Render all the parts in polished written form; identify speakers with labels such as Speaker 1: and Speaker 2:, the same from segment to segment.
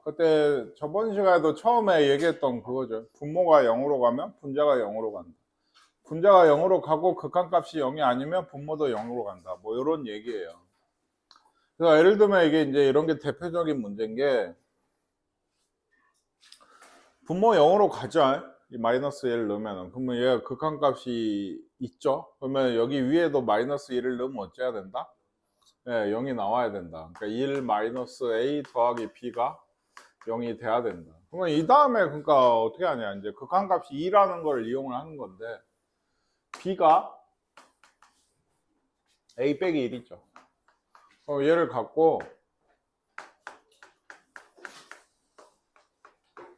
Speaker 1: 그때 저번 시간에도 처음에 얘기했던 그거죠. 분모가 0으로 가면 분자가 0으로 간다. 분자가 0으로 가고 극한값이 0이 아니면 분모도 0으로 간다. 뭐 이런 얘기예요. 그래서 예를 들면 이게 이제 이런 게 대표적인 문제인 게 분모 0으로 가죠. 이 마이너스 1을 넣으면은. 그러면 얘가 극한값이 있죠. 그러면 여기 위에도 마이너스 1을 넣으면 어째야 된다? 네, 0이 나와야 된다. 그러니까 1 마이너스 a 더하기 b가 0이 돼야 된다. 그러면 이 다음에 그러니까 어떻게 하냐. 이제 극한값이 2라는 걸 이용을 하는 건데 b가 a 빼기 1이죠. 얘를 갖고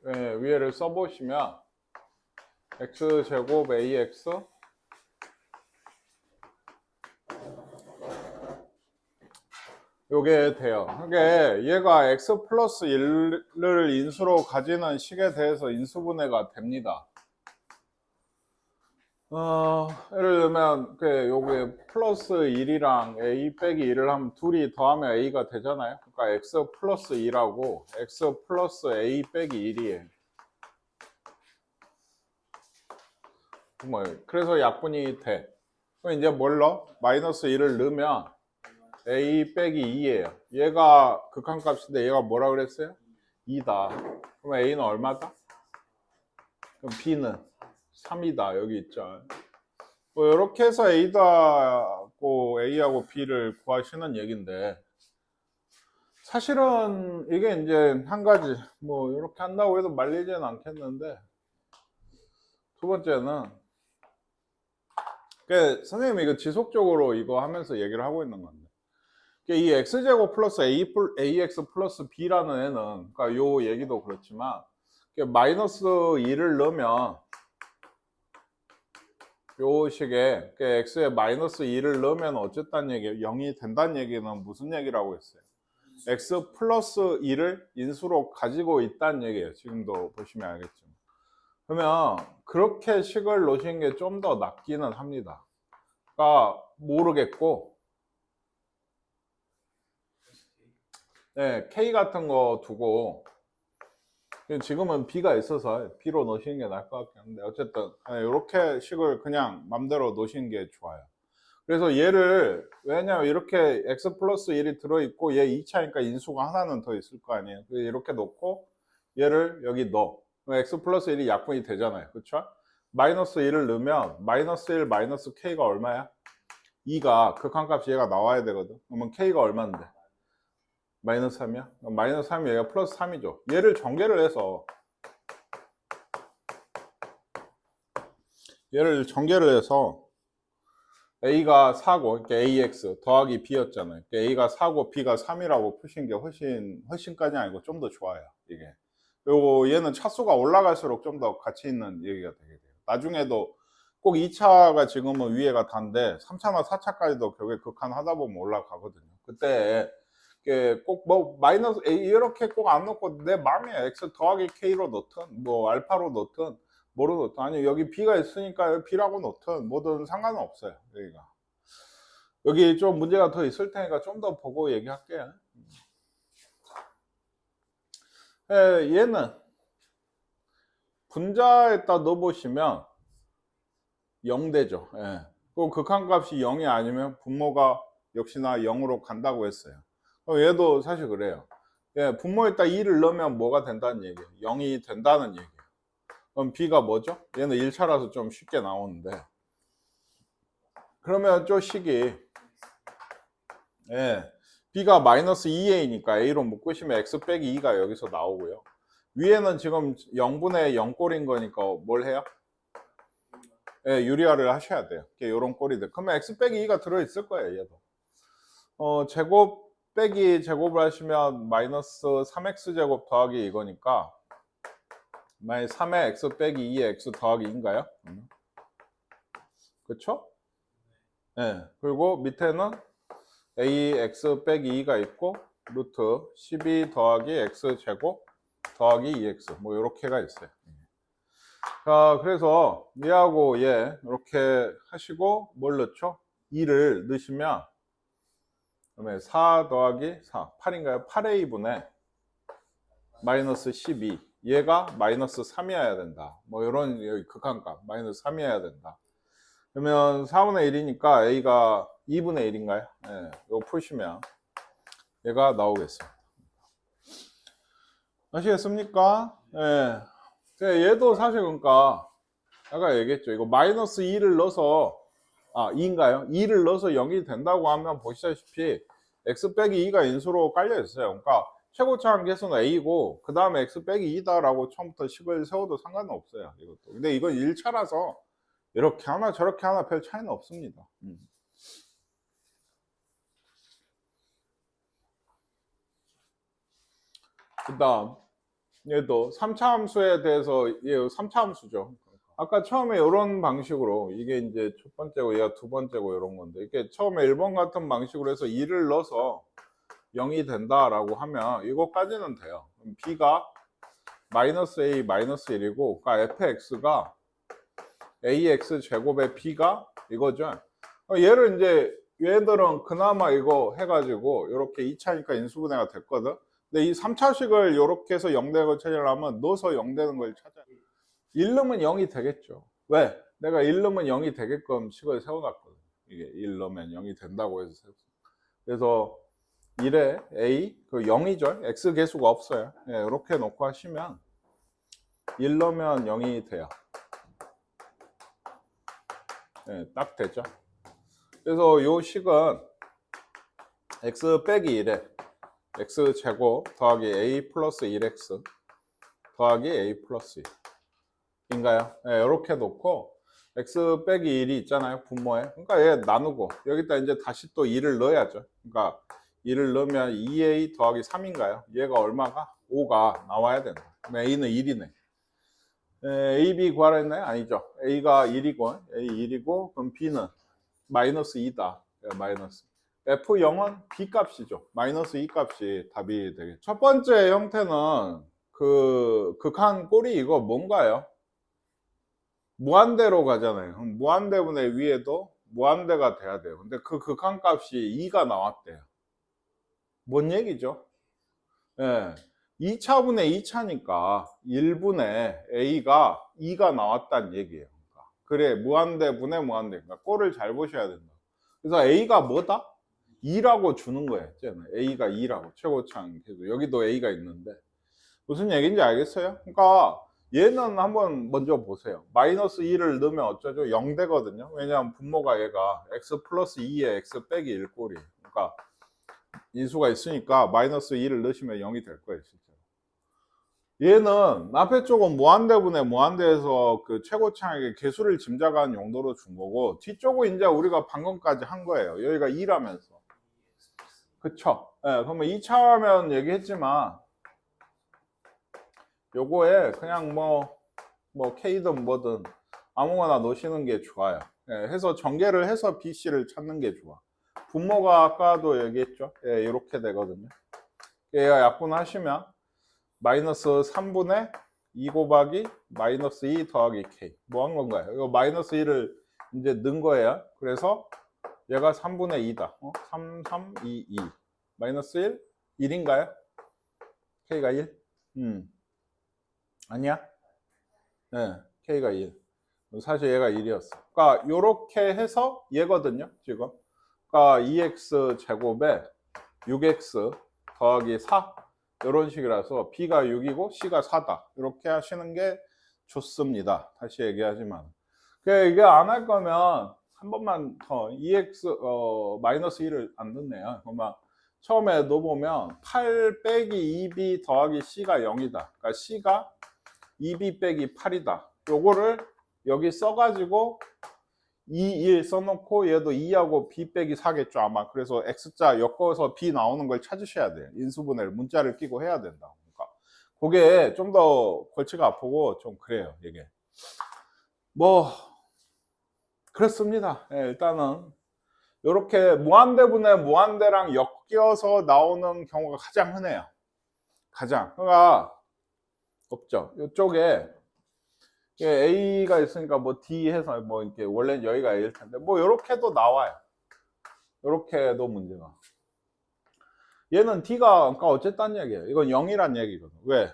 Speaker 1: 위에를 써보시면 x제곱 ax 요게 돼요. 그게 얘가 x 플러스 1을 인수로 가지는 식에 대해서 인수분해가 됩니다. 예를 들면 요게 플러스 1이랑 a 빼기 1을 하면 둘이 더하면 a가 되잖아요. 그러니까 x 플러스 2라고 x 플러스 a 빼기 1이에요. 그래서 약분이 돼. 그럼 이제 뭘 넣어? 마이너스 1을 넣으면 a 빼기 2예요. 얘가 극한값인데 얘가 뭐라 그랬어요? 2다. 그럼 a는 얼마다? 그럼 b는 3이다. 여기 있죠. 뭐 이렇게 해서 A하고 B를 구하시는 얘기인데 사실은 이게 이제 한 가지 뭐 이렇게 한다고 해도 말리지는 않겠는데 두 번째는 선생님이 이거 지속적으로 이거 하면서 얘기를 하고 있는 건데 이 x제곱 플러스 ax 플러스 b라는 애는 그러니까 요 얘기도 그렇지만 마이너스 2를 넣으면 요 식에 x에 마이너스 2를 넣으면 어쨌다는 얘기예요. 0이 된다는 얘기는 무슨 얘기라고 했어요? x 플러스 2를 인수로 가지고 있다는 얘기예요. 지금도 보시면 알겠지만. 그러면 그렇게 식을 놓으신 게 좀 더 낫기는 합니다. 그러니까 모르겠고 k 같은 거 두고 지금은 b가 있어서 b로 놓으시는 게 나을 것 같긴 한데 어쨌든 이렇게 식을 그냥 맘대로 놓으시는 게 좋아요. 그래서 얘를 왜냐면 이렇게 x 플러스 1이 들어있고 얘 2차니까 인수가 하나는 더 있을 거 아니에요. 이렇게 놓고 얘를 여기 넣어. x 플러스 1이 약분이 되잖아요. 그렇죠? 마이너스 1을 넣으면 마이너스 1 마이너스 k가 얼마야? 2가 극한값이 얘가 나와야 되거든. 그러면 k가 얼마인데? 마이너스 3이야? 마이너스 3이 얘가 플러스 3이죠. 얘를 전개를 해서 A가 4고, 그러니까 AX 더하기 B였잖아요. 그러니까 A가 4고 B가 3이라고 푸신 게 훨씬까지 아니고 좀 더 좋아요, 이게. 그리고 얘는 차수가 올라갈수록 좀 더 가치 있는 얘기가 되게 돼요. 나중에도 꼭 2차가 지금은 위에가 단데 3차나 4차까지도 결국에 극한 하다 보면 올라가거든요. 그때 꼭 뭐 마이너스 A 이렇게 꼭 안 넣고 내 마음이야. X 더하기 K로 넣든 뭐 알파로 넣든 뭐로 넣든 아니 여기 B가 있으니까 B라고 넣든 뭐든 상관은 없어요. 여기 좀 문제가 더 있을 테니까 좀 더 보고 얘기할게요. 얘는 분자에다 넣어보시면 0되죠. 그 극한값이 0이 아니면 분모가 역시나 0으로 간다고 했어요. 얘도 사실 그래요. 분모에다 2를 넣으면 뭐가 된다는 얘기예요? 0이 된다는 얘기예요. 그럼 B가 뭐죠? 얘는 1차라서 좀 쉽게 나오는데 그러면 저 식이 B가 마이너스 2a니까 a로 묶으시면 x 빼기 2가 여기서 나오고요. 위에는 지금 0분의 0꼴인 거니까 뭘 해요? 유리화를 하셔야 돼요. 이런 꼴이들. 그러면 x 빼기 2가 들어있을 거예요. 얘도. 제곱 빼기 제곱을 하시면 마이너스 3x 제곱 더하기 이거니까 마이너스 3의 x 빼기 2의 x 더하기 2인가요? 그쵸? 그리고 밑에는 ax 빼기 2가 있고 루트 12 더하기 x 제곱 더하기 2x 뭐 이렇게가 있어요. 자, 그래서 얘하고 얘 이렇게 하시고 뭘 넣죠? 2를 넣으시면 그다음에 4 더하기 4 8인가요? 8a분의 마이너스 12, 얘가 마이너스 3이어야 된다. 뭐 이런 여기 극한값 마이너스 3이어야 된다. 그러면 4분의 1이니까 a가 2분의 1인가요? 예, 이거 푸시면 얘가 나오겠습니다. 아시겠습니까? 예. 얘도 사실 그러니까 아까 얘기했죠. 이거 마이너스 2를 넣어서 2인가요? 2를 넣어서 0이 된다고 하면 보시다시피 x 빼기 2가 인수로 깔려 있어요. 그러니까 최고차항 계수는 a고 그 다음에 x 빼기 2다라고 처음부터 식을 세워도 상관은 없어요. 이것도. 근데 이건 1차라서 이렇게 하나 저렇게 하나 별 차이는 없습니다. 그 다음 얘도 3차 함수에 대해서 얘 3차 함수죠. 아까 처음에 이런 방식으로 이게 이제 첫 번째고 얘가 두 번째고 이런 건데 이게 처음에 1번 같은 방식으로 해서 2를 넣어서 0이 된다라고 하면 이거까지는 돼요. 그럼 b가 마이너스 a 마이너스 1이고 그러니까 fx가 ax 제곱의 b가 이거죠. 얘를 이제 얘들은 그나마 이거 해가지고 이렇게 2차니까 인수분해가 됐거든. 근데 이 3차식을 이렇게 해서 0 되는 걸 찾으려면 넣어서 0 되는 걸 찾아야 돼. 1 넣으면 0이 되겠죠. 왜? 내가 1 넣으면 0이 되게끔 식을 세워놨거든. 이게 1 넣으면 0이 된다고 해서 세웠어. 그래서 1에 a 그 0이죠. x 개수가 없어요. 예, 이렇게 놓고 하시면 1 넣으면 0이 돼요. 예, 딱 되죠. 그래서 요 식은 x 빼기 1에 x 제곱 더하기 a 플러스 1x 더하기 a 플러스 1인가요? 네, 이렇게 놓고 x 빼기 1이 있잖아요. 분모에. 그러니까 얘 나누고 여기다 이제 다시 또 2를 넣어야죠. 그러니까 2를 넣으면 2a 더하기 3인가요? 얘가 얼마가? 5가 나와야 된다. 그럼 a는 1이네. a, b 구하라 했나요? 아니죠. a가 1이고 a 1이고 그럼 b는 마이너스 2다. 마이너스. F0은 B 값이죠. 마이너스 2 값이 답이 되겠죠. 첫 번째 형태는 그 극한 꼴이 이거 뭔가요? 무한대로 가잖아요. 그럼 무한대분의 위에도 무한대가 돼야 돼요. 근데 그 극한 값이 2가 나왔대요. 뭔 얘기죠? 예. 2차분의 2차니까 1분의 A가 2가 나왔다는 얘기예요. 그래, 무한대분의 무한대. 그러니까 꼴을 잘 보셔야 된다. 그래서 A가 뭐다? 2라고 주는 거예요. A가 2라고 최고차항 계수. 여기도 A가 있는데 무슨 얘기인지 알겠어요? 그러니까 얘는 한번 먼저 보세요. 마이너스 2를 넣으면 어쩌죠? 0 되거든요. 왜냐하면 분모가 얘가 x 플러스 2에 x 빼기 1 꼴이에요. 그러니까 인수가 있으니까 마이너스 2를 넣으시면 0이 될 거예요. 실제로. 얘는 앞에 쪽은 무한대분의 무한대에서 그 최고차항의 개수를 짐작하는 용도로 준 거고 뒤쪽은 이제 우리가 방금까지 한 거예요. 여기가 2라면서. 그쵸? 네, 그러면 2차 하면 얘기했지만 요거에 그냥 뭐 K든 뭐든 아무거나 넣으시는 게 좋아요. 네, 해서 전개를 해서 BC를 찾는 게 좋아. 분모가 아까도 얘기했죠? 예, 이렇게 되거든요. 얘가 약분하시면 마이너스 3분의 2 곱하기 마이너스 2 더하기 K. 뭐 한 건가요? 이거 마이너스 1을 이제 넣은 거예요. 그래서 얘가 3분의 2다. 3, 3, 2, 2. 마이너스 1? 1인가요? K가 1? 아니야? 네, K가 1. 사실 얘가 1이었어. 그러니까 요렇게 해서 얘거든요, 지금. 그러니까 2x 제곱에 6x 더하기 4 이런 식이라서 B가 6이고 C가 4다. 이렇게 하시는 게 좋습니다. 다시 얘기하지만. 이게 안 할 거면 한 번만 더 2x 마이너스 1을 안 넣네요. 그러면 처음에 넣어보면 8 빼기 2b 더하기 C가 0이다. 그러니까 C가 2b 빼기 8이다. 요거를 여기 써가지고 2, 1 써놓고 얘도 2하고 b 빼기 4겠죠 아마. 그래서 x자 엮어서 b 나오는 걸 찾으셔야 돼요. 인수분해를 문자를 끼고 해야 된다. 그러니까 그게 좀 더 골치가 아프고 좀 그래요. 이게 뭐 그렇습니다. 예, 일단은 이렇게 무한대분의 무한대랑 엮여서 나오는 경우가 가장 흔해요. 가장. 그러니까 없죠. 이쪽에 A가 있으니까 뭐 D 해서 뭐 이렇게 원래 여기가 A일 텐데 뭐 이렇게도 나와요. 이렇게도 문제가. 얘는 D가 그러니까 어쨌다는 얘기예요. 이건 0이란 얘기거든. 왜?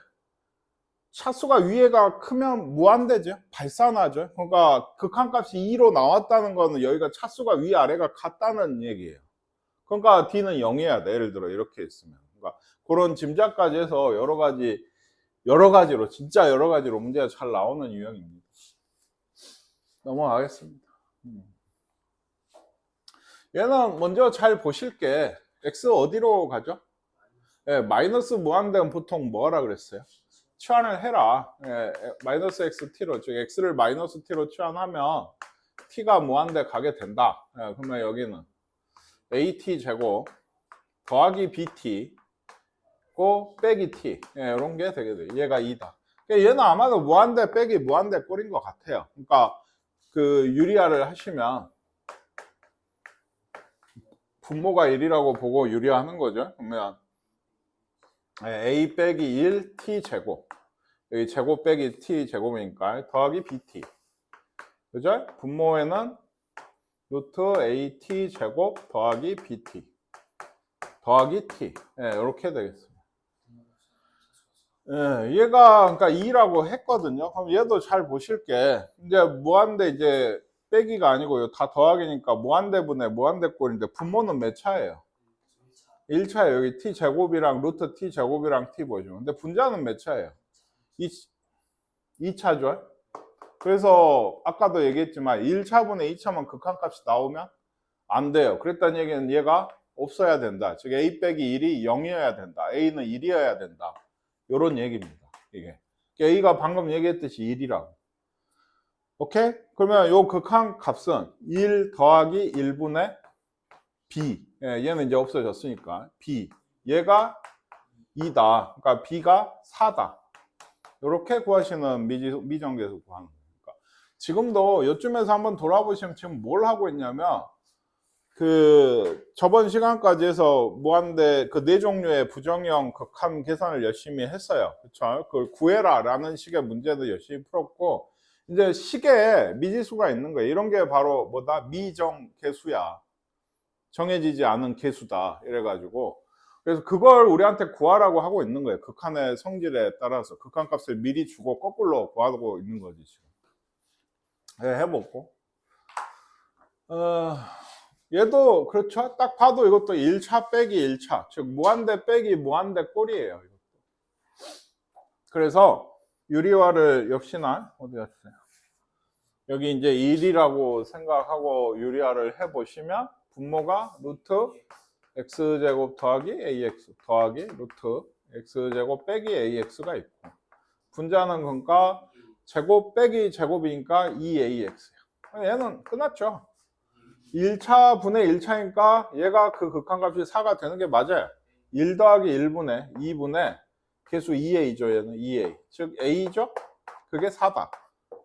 Speaker 1: 차수가 위에가 크면 무한대죠. 발산하죠. 그러니까 극한값이 2로 나왔다는 거는 여기가 차수가 위아래가 같다는 얘기예요. 그러니까 D는 0이어야 돼. 예를 들어 이렇게 있으면. 그러니까 그런 짐작까지 해서 여러 가지로 진짜 여러 가지로 문제가 잘 나오는 유형입니다. 넘어가겠습니다. 얘는 먼저 잘 보실게. X 어디로 가죠? 예, 마이너스 무한대는 보통 뭐라 그랬어요? 치환을 해라. 예, 마이너스 XT로, 즉 X를 마이너스 T로 치환하면 T가 무한대 가게 된다. 예, 그러면 여기는 AT 제곱 더하기 BT 고 빼기 T, 예, 이런 게 되게 돼. 얘가 2다. 그러니까 얘는 아마도 무한대 빼기 무한대 꼴인 것 같아요. 그러니까 그 유리화를 하시면 분모가 1이라고 보고 유리화하는 거죠. 그러면 A 빼기 1 T 제곱, 여기 제곱 빼기 T 제곱이니까 더하기 BT, 그죠? 분모에는 루트 AT 제곱 더하기 BT 더하기 T, 예, 이렇게 되겠습니다. 예, 얘가 그러니까 2라고 했거든요. 그럼 얘도 잘 보실게. 이제 무한대 이제 빼기가 아니고 다 더하기니까 무한대분의 무한대꼴인데 분모는 몇 차예요? 1차에 여기 t 제곱이랑 루트 t 제곱이랑 t 보죠. 근데 분자는 몇 차예요? 2차죠. 그래서 아까도 얘기했지만 1차분의 2차만 극한값이 나오면 안 돼요. 그랬다는 얘기는 얘가 없어야 된다. 즉 a 빼기 1이 0이어야 된다. a는 1이어야 된다. 이런 얘기입니다. 이게 a가 방금 얘기했듯이 1이라고. 오케이? 그러면 요 극한값은 1 더하기 1분의 b, 예, 얘는 이제 없어졌으니까 b, 얘가 2다. 그러니까 b가 4다. 이렇게 구하시는 미정계수 구하는 거니까. 지금도 요쯤에서 한번 돌아보시면 지금 뭘 하고 있냐면 그 저번 시간까지 해서 무한대 그 네 종류의 부정형 극한 계산을 열심히 했어요. 그렇죠? 그걸 구해라라는 식의 문제도 열심히 풀었고, 이제 식에 미지수가 있는 거예요. 이런 게 바로 뭐다? 미정계수야. 정해지지 않은 계수다. 이래가지고 그래서 그걸 우리한테 구하라고 하고 있는 거예요. 극한의 성질에 따라서 극한값을 미리 주고 거꾸로 구하고 있는 거지 지금. 네, 해보고 얘도 그렇죠. 딱 봐도 이것도 1차 빼기 1차, 즉 무한대 빼기 무한대 꼴이에요. 그래서 유리화를 역시나 어디 갔어요? 여기 이제 1이라고 생각하고 유리화를 해보시면 분모가 루트 x제곱 더하기 ax 더하기 루트 x제곱 빼기 ax가 있고, 분자는 그러니까 제곱 빼기 제곱이니까 2ax야. 얘는 끝났죠. 1차 분의 1차니까 얘가 그 극한값이 4가 되는 게 맞아요. 1 더하기 1분의 2분의 계수 2a죠. 얘는 2a, 즉 a죠. 그게 4다.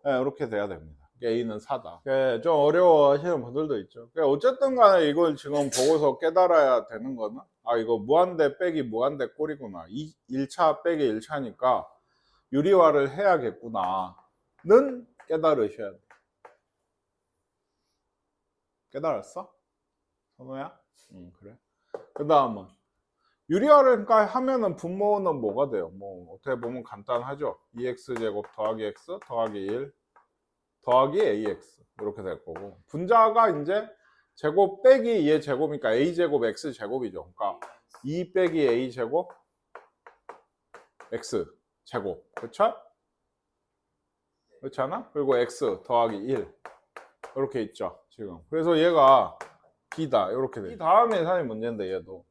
Speaker 1: 네, 이렇게 돼야 됩니다. A는 4다. 좀 어려워하시는 분들도 있죠. 어쨌든 간에 이걸 지금 보고서 깨달아야 되는 거는, 아, 이거 무한대 빼기 무한대 꼴이구나. 1차 빼기 1차니까 유리화를 해야겠구나. 는 깨달으셔야 돼. 깨달았어? 선호야? 그래. 그 다음은 유리화를 그러니까 하면은 분모는 뭐가 돼요? 뭐 어떻게 보면 간단하죠. 2x제곱 더하기 x 더하기 1 더하기 ax 이렇게 될 거고, 분자가 이제 제곱 빼기 얘 제곱이니까 a제곱 x제곱이죠. 그러니까 2 빼기 a제곱 x제곱, 그렇죠? 그렇지 않아? 그리고 x 더하기 1 이렇게 있죠 지금. 그래서 얘가 b다 이렇게 돼. 이 다음 예산이 문제인데 얘도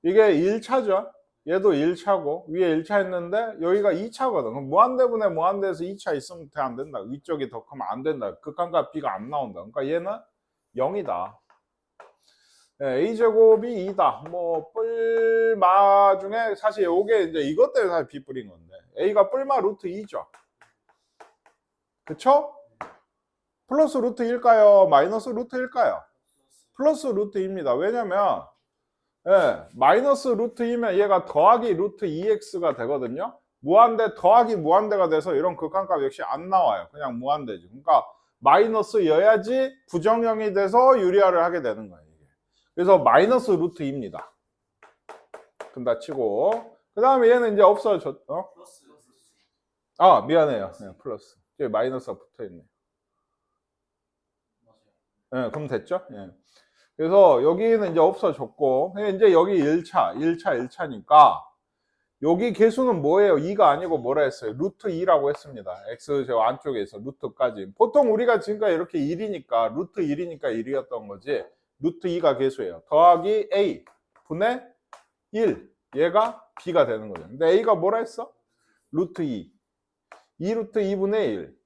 Speaker 1: 이게 1차죠. 얘도 1차고 위에 1차 있는데 여기가 2차거든. 그럼 무한대분의 무한대에서 2차 있으면 돼, 안 된다. 위쪽이 더 크면 안 된다. 극한값 b가 안 나온다. 그러니까 얘는 0이다. 네, a제곱이 2다. 뭐 뿔마 중에 사실 요게 이제 이것 때문에 사실 b 뿌린 건데, a가 뿔마 루트 2죠. 그쵸? 플러스 루트일까요? 마이너스 루트일까요? 플러스 루트입니다. 왜냐면 마이너스 루트이면 얘가 더하기 루트 2x가 되거든요. 무한대 더하기 무한대가 돼서 이런 극한값 역시 안 나와요. 그냥 무한대지. 그러니까 마이너스여야지 부정형이 돼서 유리화를 하게 되는 거예요. 이게. 그래서 마이너스 루트입니다. 근다 치고 그 다음에 얘는 이제 없어졌
Speaker 2: 플러스.
Speaker 1: 아 미안해요. 네, 플러스 이제 마이너스가 붙어있네.
Speaker 2: 맞아요.
Speaker 1: 네, 그럼 됐죠? 예. 그래서 여기는 이제 없어졌고 이제 여기 1차니까 여기 개수는 뭐예요? 2가 아니고 뭐라 했어요? 루트 2라고 했습니다. x 저 안쪽에서 루트까지. 보통 우리가 지금까지 이렇게 1이니까 루트 1이니까 1이었던 거지. 루트 2가 개수예요. 더하기 a 분의 1 얘가 b가 되는 거죠. 근데 a가 뭐라 했어? 루트 2 2루트 2분의 1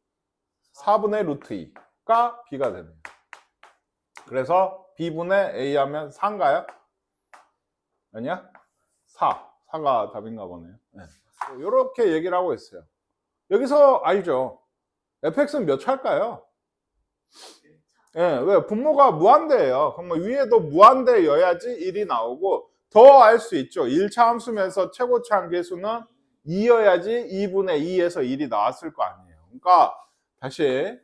Speaker 1: 4분의 루트 2가 b가 되네요. 그래서 b분의 a 하면 4인가요? 아니야? 4가 답인가 보네요. 네. 이렇게 얘기를 하고 있어요. 여기서 알죠? fx는 몇 차일까요? 예, 왜? 분모가 무한대예요. 그럼 위에도 무한대여야지 1이 나오고 더 알 수 있죠. 1차 함수면서 최고차 한계수는 2여야지 2분의 2에서 1이 나왔을 거 아니에요. 그러니까 다시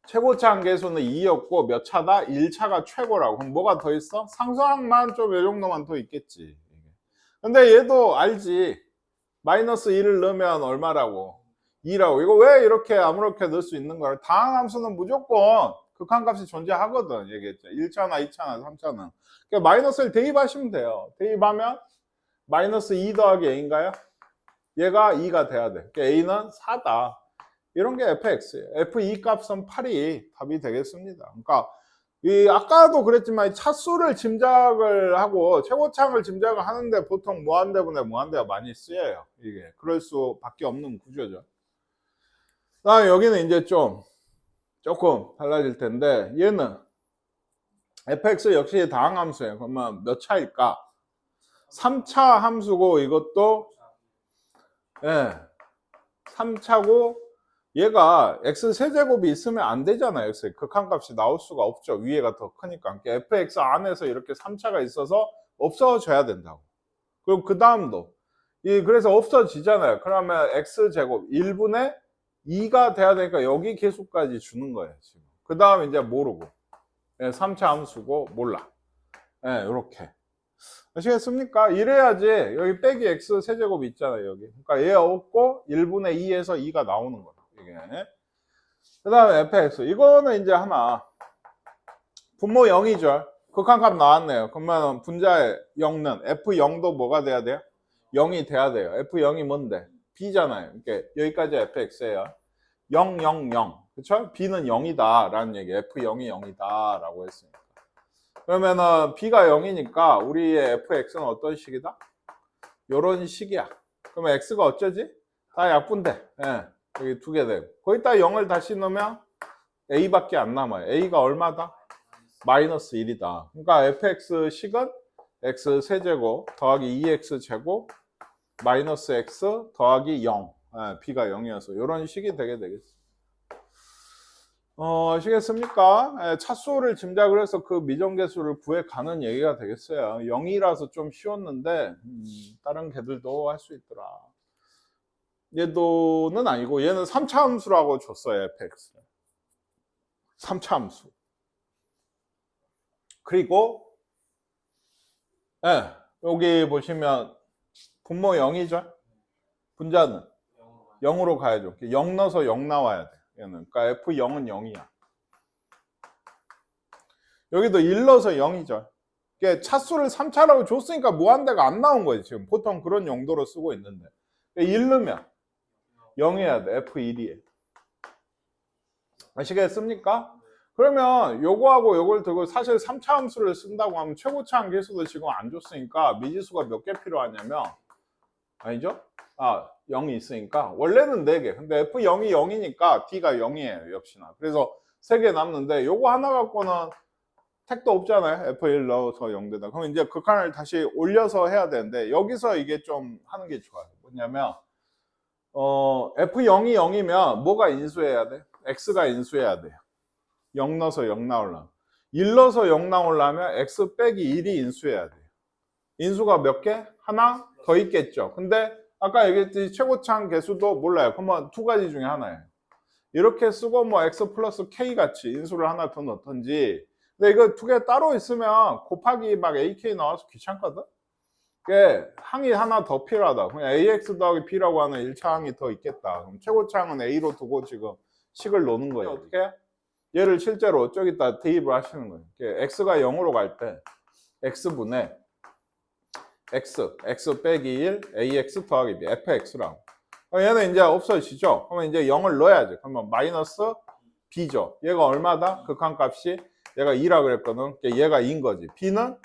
Speaker 1: 최고차 한계수는 2였고 몇 차다? 1차가 최고라고. 그럼 뭐가 더 있어? 상수항만 좀 이 정도만 더 있겠지. 근데 얘도 알지. 마이너스 1을 넣으면 얼마라고? 2라고. 이거 왜 이렇게 아무렇게 넣을 수 있는 거야? 다항함수는 무조건 극한값이 존재하거든. 얘기했죠. 1차나 2차나 3차는. 그러니까 마이너스를 대입하시면 돼요. 대입하면 마이너스 2 더하기 a인가요? 얘가 2가 돼야 돼. 그러니까 a는 4다. 이런 게 fx예요. f2 값은 8이 답이 되겠습니다. 그러니까 이 아까도 그랬지만 차수를 짐작을 하고 최고차항을 짐작을 하는데 보통 무한대분의 무한대가 많이 쓰여요. 이게 그럴 수밖에 없는 구조죠. 그다음에 여기는 이제 조금 달라질 텐데 얘는 fx 역시 다항함수예요. 그러면 몇 차일까? 3차 함수고 이것도 3차고 얘가 x 세제곱이 있으면 안 되잖아요. x 극한값이 나올 수가 없죠. 위에가 더 크니까. 그러니까 fx 안에서 이렇게 3차가 있어서 없어져야 된다고. 그리고 그 다음도 그래서 없어지잖아요. 그러면 x제곱 1분의 2가 돼야 되니까 여기 개수까지 주는 거예요. 지금. 그 다음 이제 모르고 3차 함수고 몰라. 이렇게 아시겠습니까? 이래야지 여기 빼기 x 세제곱이 있잖아요. 여기. 그러니까 얘 없고 1분의 2에서 2가 나오는 거예요. 그 다음에 fx 이거는 이제 하나 분모 0이죠. 극한값 나왔네요. 그러면 분자의 0는 f0도 뭐가 돼야 돼요? 0이 돼야 돼요. f0이 뭔데? b잖아요. 그러니까 여기까지 fx예요. 0, 0, 0 그쵸? b는 0이다 라는 얘기. f0이 0이다 라고 했으니까 그러면은 b가 0이니까 우리의 fx는 어떤 식이다? 요런 식이야. 그러면 x가 어쩌지? 다 약분돼. 여기 두 개 되고 거기다 0을 다시 넣으면 a밖에 안 남아요. a가 얼마다? 마이너스 1이다. 그러니까 fx 식은 x 세제곱 더하기 2x 제곱 마이너스 x 더하기 0 b가 0이어서 이런 식이 되게 되겠습니다. 아시겠습니까? 차수를 짐작을 해서 그 미정계수를 구해가는 얘기가 되겠어요. 0이라서 좀 쉬웠는데 다른 개들도 할 수 있더라. 얘도는 아니고 얘는 3차 함수라고 줬어요. fx 3차 함수. 그리고 여기 보시면 분모 0이죠. 분자는 0으로 가야죠. 0 넣어서 0 나와야 돼. 얘는. 그러니까 f0은 0이야. 여기도 1 넣어서 0이죠. 차수를 3차라고 줬으니까 무한대가 안 나온 거예요. 지금 보통 그런 용도로 쓰고 있는데 1 넣으면 0이어야 돼. f1이에. 아시겠습니까? 그러면 요거하고 요걸 두고 사실 3차 함수를 쓴다고 하면 최고차 한계수도 지금 안 줬으니까 미지수가 몇 개 필요하냐면 아니죠? 0이 있으니까 원래는 4개. 근데 f0이 0이니까 d가 0이에요. 역시나. 그래서 3개 남는데 요거 하나 갖고는 택도 없잖아요. f1 넣어서 0되다. 그럼 이제 극한을 다시 올려서 해야 되는데 여기서 이게 좀 하는 게 좋아요. 뭐냐면 f0이 0이면 뭐가 인수해야 돼? x가 인수해야 돼요. 0 넣어서 0 나오려면 1 넣어서 0 나오려면 x 빼기 1이 인수해야 돼요. 인수가 몇 개? 하나 더 있겠죠. 근데 아까 얘기했듯이 최고차항 개수도 몰라요. 그러면 두 가지 중에 하나예요. 이렇게 쓰고 뭐 x 플러스 k 같이 인수를 하나 더 넣던지. 근데 이거 두 개 따로 있으면 곱하기 막 ak 나와서 귀찮거든. 그게 항이 하나 더 필요하다. 그냥 ax 더하기 b라고 하는 1차 항이 더 있겠다. 그럼 최고차항은 a로 두고 지금 식을 놓는 거예요. 어떻게? 얘를 실제로 저기다 대입을 하시는 거예요. x가 0으로 갈 때 x분의 x 빼기 1, ax 더하기 b, fx라고. 얘는 이제 없어지죠? 그러면 이제 0을 넣어야지. 그러면 마이너스 b죠. 얘가 얼마다? 극한값이 얘가 2라 그랬거든. 얘가 2인 거지. b는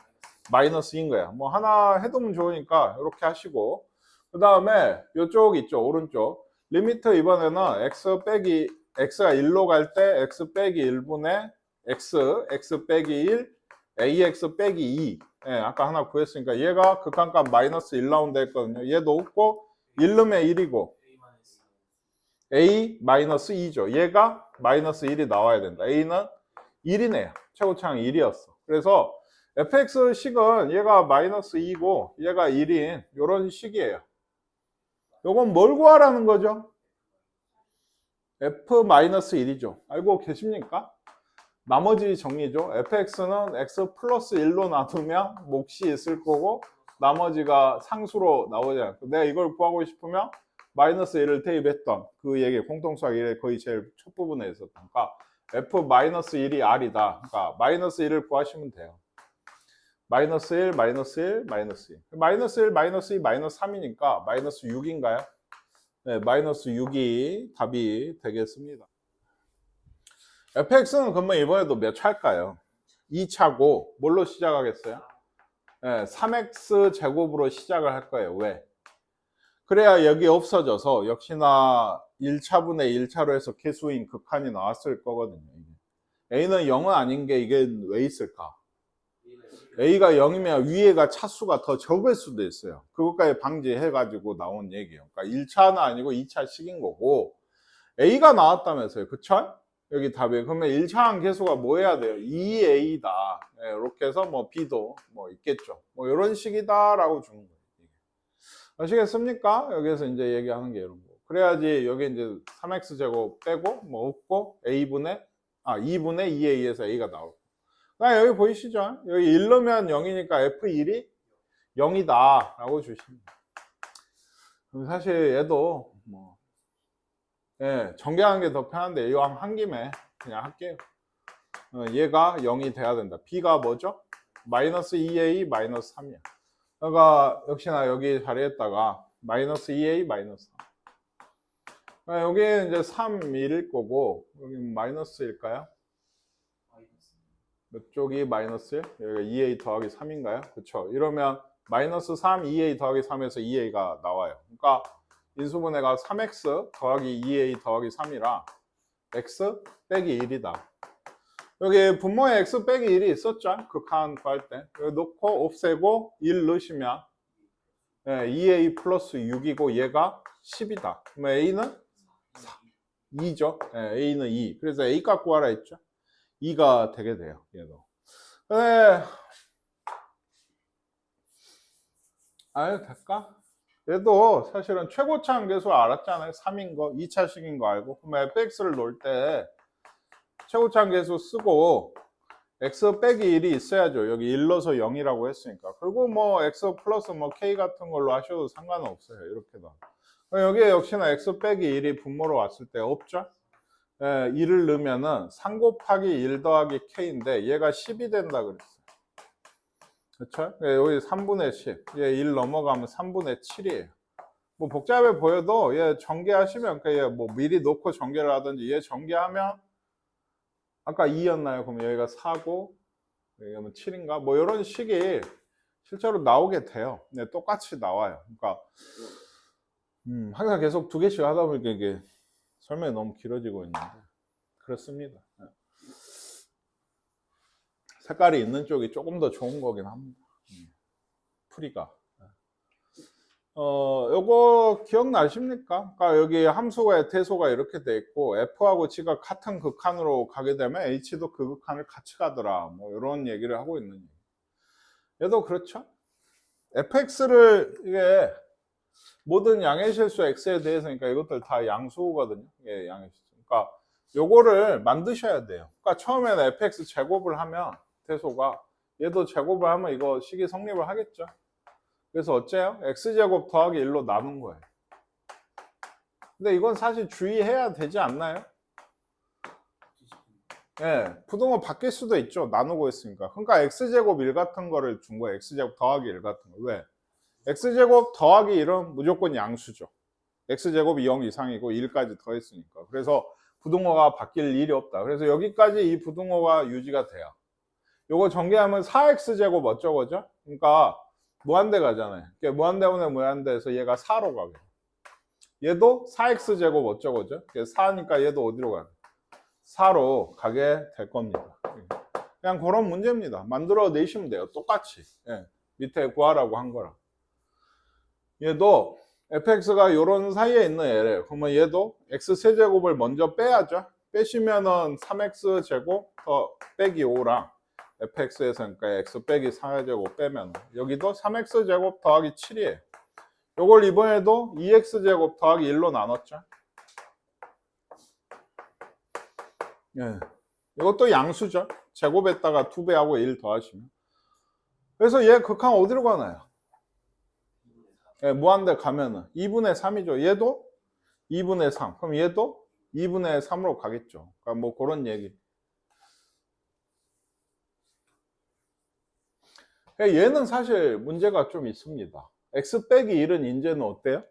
Speaker 1: 마이너스 2인 거야. 뭐 하나 해두면 좋으니까 이렇게 하시고, 그 다음에 이쪽 있죠, 오른쪽 리미트. 이번에는 x가 1로 갈 때 x 빼기 1분의 x 빼기 1, ax 빼기 2. 예, 아까 하나 구했으니까 얘가 극한값 마이너스 1 나온다 했거든요. 얘도 없고 1 넣으면 1이고 a 마이너스 2죠. 얘가 마이너스 1이 나와야 된다. a는 1이네요. 최고차항 1이었어. 그래서 fx 식은 얘가 마이너스 2고 얘가 1인 이런 식이에요. 요건 뭘 구하라는 거죠? f 마이너스 1이죠. 알고 계십니까? 나머지 정리죠. fx는 x 플러스 1로 나누면 몫이 있을 거고 나머지가 상수로 나오잖아요. 내가 이걸 구하고 싶으면 마이너스 1을 대입했던 그 얘기, 공통수학 1의 거의 제일 첫 부분에 있었던. 그러니까 f 마이너스 1이 r이다. 그러니까 마이너스 1을 구하시면 돼요. 마이너스 1, 마이너스 1, 마이너스 2. 마이너스 1, 마이너스 2, 마이너스 3이니까 마이너스 6인가요? 네, 마이너스 6이 답이 되겠습니다. fx는 그러면 이번에도 몇 차일까요? 2차고 뭘로 시작하겠어요? 네, 3x 제곱으로 시작을 할 거예요. 왜? 그래야 여기 없어져서 역시나 1차분의 1차로 해서 개수인 극한이 나왔을 거거든요. a는 0은 아닌 게 이게 왜 있을까? a가 0이면 위에가 차수가 더 적을 수도 있어요. 그것까지 방지해가지고 나온 얘기예요. 그러니까 1차는 아니고 2차식인 거고 a가 나왔다면서요. 그쵸? 여기 답이. 그러면 1차항 계수가 뭐 해야 돼요? 2a다. 네, 이렇게 해서 뭐 b도 뭐 있겠죠. 뭐 이런 식이다라고 주는 거예요. 아시겠습니까? 여기서 이제 얘기하는 게 이런 거. 그래야지 여기 이제 3x 제곱 빼고 뭐 없고 2분의 2a에서 a가 나오고. 여기 보이시죠? 여기 1 넣으면 0이니까 f1이 0이다 라고 주십니다. 그럼 사실 얘도 뭐 전개하는 게 더 편한데 이거 한 김에 그냥 할게요. 얘가 0이 돼야 된다. b가 뭐죠? 마이너스 2a 마이너스 3이야. 그러니까 역시나 여기 자리에다가 마이너스 2a 마이너스 3. 여기 이제 3일 거고 여기 마이너스일까요? 이쪽이 마이너스 1, 여기가 2a 더하기 3인가요? 그렇죠. 이러면 마이너스 3, 2a 더하기 3에서 2a가 나와요. 그러니까 인수분해가 3x 더하기 2a 더하기 3이라 x 빼기 1이다. 여기 분모에 x 빼기 1이 있었죠? 극한 구할 때. 여기 놓고 없애고 1 넣으시면 2a 플러스 6이고 얘가 10이다. 그러면 a는 2죠. a는 2. 그래서 a 값 구하라 했죠. 2가 되게 돼요. 얘도. 될까? 얘도 사실은 최고차항 계수 알았잖아요. 3인 거, 2차식인 거 알고. 그러면 fx를 놓을 때 최고차항 계수 쓰고 x 빼기 1이 있어야죠. 여기 1 넣어서 0이라고 했으니까. 그리고 뭐 x 플러스 뭐 k 같은 걸로 하셔도 상관은 없어요. 이렇게도. 여기에 역시나 x 빼기 1이 분모로 왔을 때 없죠? 1을 넣으면은 3 곱하기 1 더하기 k인데 얘가 10이 된다 그랬어요. 그렇죠? 여기 3분의 10. 얘 1 넘어가면 3분의 7이에요. 뭐 복잡해 보여도 얘 전개하시면 얘 뭐 미리 놓고 전개를 하든지 얘 전개하면 아까 2였나요? 그럼 여기가 4고 여기가 7인가? 뭐 이런 식이 실제로 나오게 돼요. 네, 똑같이 나와요. 그러니까 항상 계속 2개씩 하다 보니까 이게 설명이 너무 길어지고 있는데 그렇습니다. 색깔이 있는 쪽이 조금 더 좋은 거긴 합니다. 풀이가. 요거 기억나십니까? 그러니까 여기 함수의 태소가 이렇게 돼 있고 f하고 g가 같은 극한으로 가게 되면 h도 그 극한을 같이 가더라. 뭐 이런 얘기를 하고 있는 얘기. 얘도 그렇죠. fx를 이게 모든 양의 실수 x에 대해서니까 이것들 다 양수거든요. 예, 양의 실수. 그러니까 요거를 만드셔야 돼요. 그러니까 처음에는 fx 제곱을 하면 태소가 얘도 제곱을 하면 이거 식이 성립을 하겠죠. 그래서 어째요? x제곱 더하기 1로 나눈 거예요. 근데 이건 사실 주의해야 되지 않나요? 예, 부등호 바뀔 수도 있죠. 나누고 있으니까. 그러니까 x제곱 1 같은 거를 준 거예요. x제곱 더하기 1 같은 거. 왜? x제곱 더하기 1은 무조건 양수죠. x제곱이 0 이상이고 1까지 더했으니까. 그래서 부등호가 바뀔 일이 없다. 그래서 여기까지 이 부등호가 유지가 돼요. 요거 전개하면 4x제곱 어쩌고죠? 그러니까 무한대 가잖아요. 무한대분의 무한대에서 얘가 4로 가게. 얘도 4x제곱 어쩌고죠? 4니까 얘도 어디로 가요? 4로 가게 될 겁니다. 그냥 그런 문제입니다. 만들어 내시면 돼요. 똑같이. 예, 밑에 구하라고 한 거라. 얘도 fx가 요런 사이에 있는 얘래요. 그러면 얘도 x세제곱을 먼저 빼야죠. 빼시면은 3x제곱 더 빼기 5랑 fx에서 그러니까 x 빼기 4제곱 빼면 여기도 3x제곱 더하기 7이에요. 요걸 이번에도 2x제곱 더하기 1로 나눴죠. 예. 이것도 양수죠. 제곱에다가 2배하고 1 더하시면. 그래서 얘 극한 어디로 가나요? 예, 무한대 가면은 2분의 3이죠. 얘도 2분의 3. 그럼 얘도 2분의 3으로 가겠죠. 그러니까 뭐 그런 얘기. 얘는 사실 문제가 좀 있습니다. x 빼기 1은 이제는 어때요?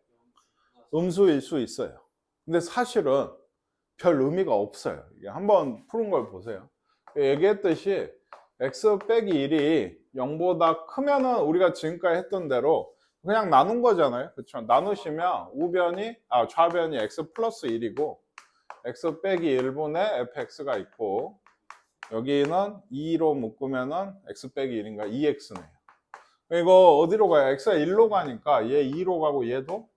Speaker 1: 음수일 수 있어요. 근데 사실은 별 의미가 없어요. 한번 푸는 걸 보세요. 얘기했듯이 x 빼기 1이 0보다 크면은 우리가 지금까지 했던 대로 그냥 나눈 거잖아요. 그렇죠? 나누시면 좌변이 x 플러스 1이고 x 빼기 1분의 fx가 있고 여기는 2로 묶으면은 x 빼기 1인가 2x네요. 이거 어디로 가요? x가 1로 가니까 얘 2로 가고 얘도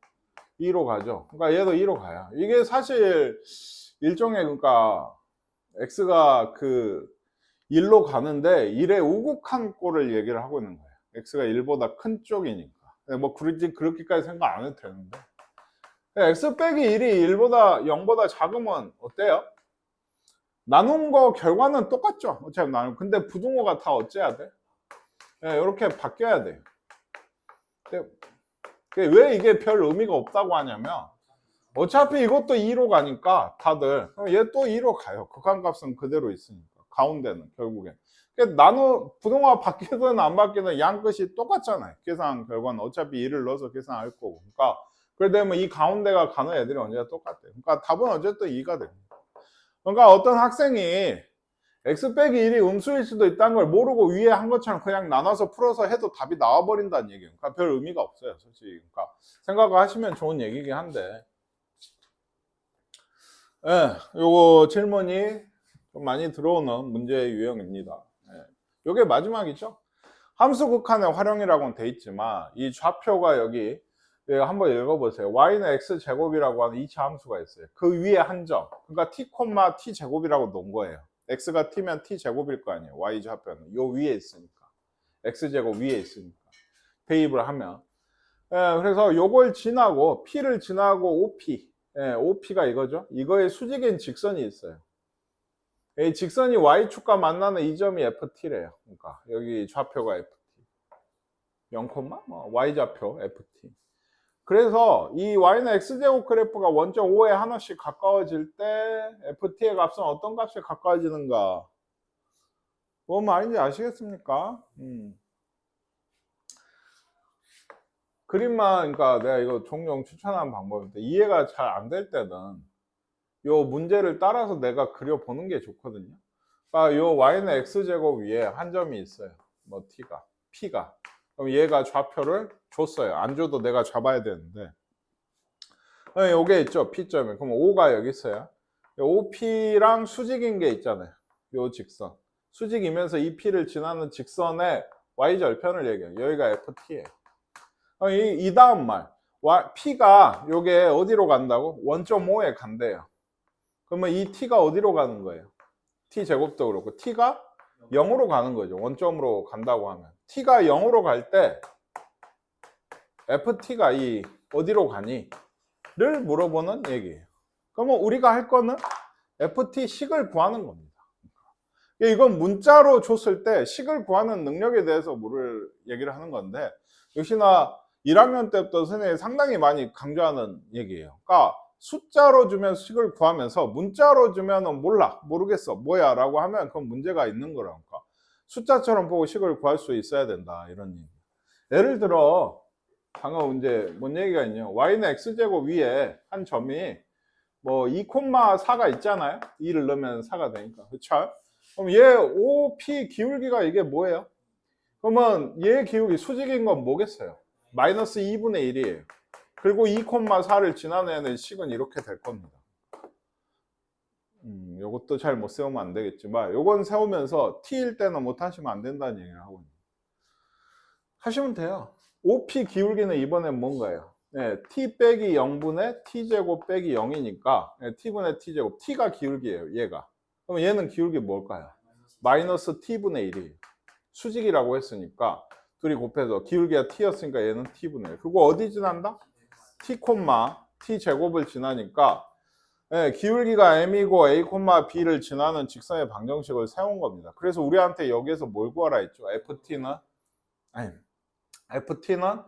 Speaker 1: 2로 가죠. 그러니까 얘도 2로 가요. 이게 사실 일종의 그러니까 x가 그 1로 가는데 1의 우극한 꼴을 얘기를 하고 있는 거예요. x가 1보다 큰 쪽이니까. 뭐 그렇게까지 생각 안 해도 되는데. x 빼기 1이 0보다 작으면 어때요? 나눈 거 결과는 똑같죠. 어차피 나눈. 근데 부등호가 다 어째야 돼? 네, 이렇게 바뀌어야 돼요. 왜 이게 별 의미가 없다고 하냐면 어차피 이것도 2로 가니까 다들 얘 또 2로 가요. 극한값은 그대로 있으니까. 가운데는 결국엔. 부등호가 바뀌든 안 바뀌든 양 끝이 똑같잖아요. 계산 결과는 어차피 2를 넣어서 계산할 거고. 그러니까 그래 되면 이 가운데가 가는 애들이 언제나 똑같아요. 그러니까 답은 어쨌든 2가 됩니다. 그러니까 어떤 학생이 x 빼기 1이 음수일 수도 있다는 걸 모르고 위에 한 것처럼 그냥 나눠서 풀어서 해도 답이 나와버린다는 얘기예요. 그러니까 별 의미가 없어요, 솔직히. 그러니까 생각을 하시면 좋은 얘기긴 한데. 예, 요거 질문이 좀 많이 들어오는 문제 유형입니다. 예, 요게 마지막이죠. 함수 극한의 활용이라고는 돼 있지만 이 좌표가 여기 한번 읽어보세요. y는 x제곱이라고 하는 2차 함수가 있어요. 그 위에 한 점, 그러니까 t, t제곱이라고 놓은 거예요. x가 t면 t제곱일 거 아니에요. y 좌표는 요 위에 있으니까 x제곱 위에 있으니까 대입을 하면 그래서 요걸 지나고 p를 지나고 op OP가 이거죠. 이거의 수직인 직선이 있어요. 이 직선이 y축과 만나는 이 점이 ft래요. 그러니까 여기 좌표가 ft 0, y좌표 ft. 그래서 이 y는 x제곱 그래프가 원점 5에 하나씩 가까워질 때 ft의 값은 어떤 값에 가까워지는가? 뭔 말인지 아시겠습니까? 그림만, 그러니까 내가 이거 종종 추천하는 방법인데 이해가 잘 안 될 때는 요 문제를 따라서 내가 그려보는 게 좋거든요. 그러니까 요 y는 x제곱 위에 한 점이 있어요. 뭐 p가. 그럼 얘가 좌표를 줬어요. 안 줘도 내가 잡아야 되는데. 요게 있죠, p점이. 그럼 5가 여기 있어요. OP랑 수직인 게 있잖아요. 요 직선. 수직이면서 이 p를 지나는 직선의 y절편을 얘기해요. 여기가 ft예요. 이 다음 말. p가 요게 어디로 간다고? 1.5에 간대요. 그러면 이 t가 어디로 가는 거예요? t제곱도 그렇고 t가 0으로 가는 거죠. 원점으로 간다고 하면. t가 0으로 갈 때 ft가 어디로 가니? 를 물어보는 얘기예요. 그러면 우리가 할 거는 ft 식을 구하는 겁니다. 이건 문자로 줬을 때 식을 구하는 능력에 대해서 얘기를 하는 건데, 역시나 1학년 때부터 선생님이 상당히 많이 강조하는 얘기예요. 그러니까 숫자로 주면 식을 구하면서 문자로 주면은 모르겠어, 뭐야 라고 하면 그건 문제가 있는 거라니까. 숫자처럼 보고 식을 구할 수 있어야 된다, 이런 얘기. 예를 들어 방금 이제 뭔 얘기가 있냐, y는 x제곱 위에 한 점이 뭐 2,4가 있잖아요. 2를 넣으면 4가 되니까, 그쵸? 그럼 얘 OP 기울기가 이게 뭐예요? 그러면 얘 기울기 수직인 건 뭐겠어요? 마이너스 2분의 1이에요. 그리고 2,4를 지나내는 식은 이렇게 될 겁니다. 요것도 잘 못 세우면 안 되겠지만 요건 세우면서 t일 때는 못 하시면 안 된다는 얘기를 하고 있는. 하시면 돼요. OP 기울기는 이번엔 뭔가요? 네, t 빼기 0분의 t제곱 빼기 0이니까 네, t분의 t제곱, t가 기울기예요, 얘가. 그럼 얘는 기울기 뭘까요? 마이너스 t분의 1이에요. 수직이라고 했으니까 둘이 곱해서 기울기가 t였으니까 얘는 t분의 1. 그거 어디 지난다? t, t제곱을 지나니까 네, 기울기가 m이고 a, b를 지나는 직선의 방정식을 세운 겁니다. 그래서 우리한테 여기에서 뭘 구하라 했죠? ft는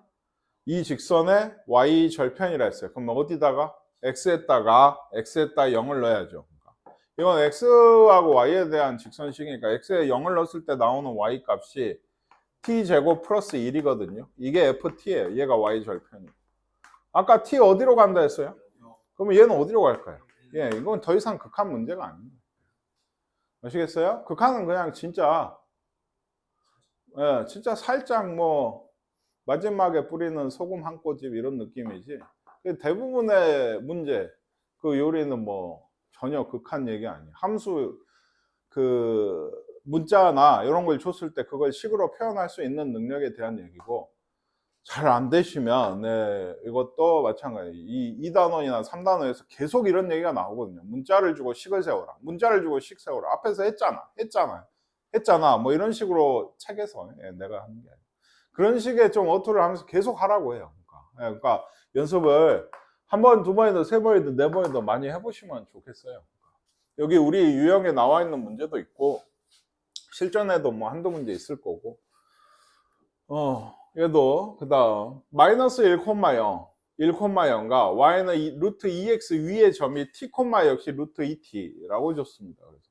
Speaker 1: 이 직선의 y 절편이라 했어요. 그럼 어디다가? x에다가 0을 넣어야죠. 이건 x하고 y에 대한 직선식이니까 x에 0을 넣었을 때 나오는 y 값이 t제곱 플러스 1이거든요. 이게 ft예요. 얘가 y 절편이에요. 아까 t 어디로 간다 했어요? 그러면 얘는 어디로 갈까요? 예, 이건 더 이상 극한 문제가 아닙니다. 아시겠어요? 극한은 그냥 진짜 살짝 뭐 마지막에 뿌리는 소금 한 꼬집 이런 느낌이지, 대부분의 문제 그 요리는 뭐 전혀 극한 얘기 아니에요. 함수 그 문자나 이런 걸 줬을 때 그걸 식으로 표현할 수 있는 능력에 대한 얘기고, 잘 안 되시면 이것도 마찬가지. 이 2단원이나 3단원에서 계속 이런 얘기가 나오거든요. 문자를 주고 식을 세워라, 문자를 주고 식 세워라. 앞에서 했잖아 뭐 이런 식으로 책에서 내가 하는 게 아니에요. 그런 식의 좀 어투를 하면서 계속 하라고 해요. 그러니까 연습을 한 번, 두 번이든 세 번이든 네 번이든 많이 해보시면 좋겠어요. 여기 우리 유형에 나와 있는 문제도 있고 실전에도 뭐 한두 문제 있을 거고, 얘도 그 다음 마이너스 1,0과 y는 루트 2x 위의 점이 t, 역시 루트 2t라고 줬습니다. 그래서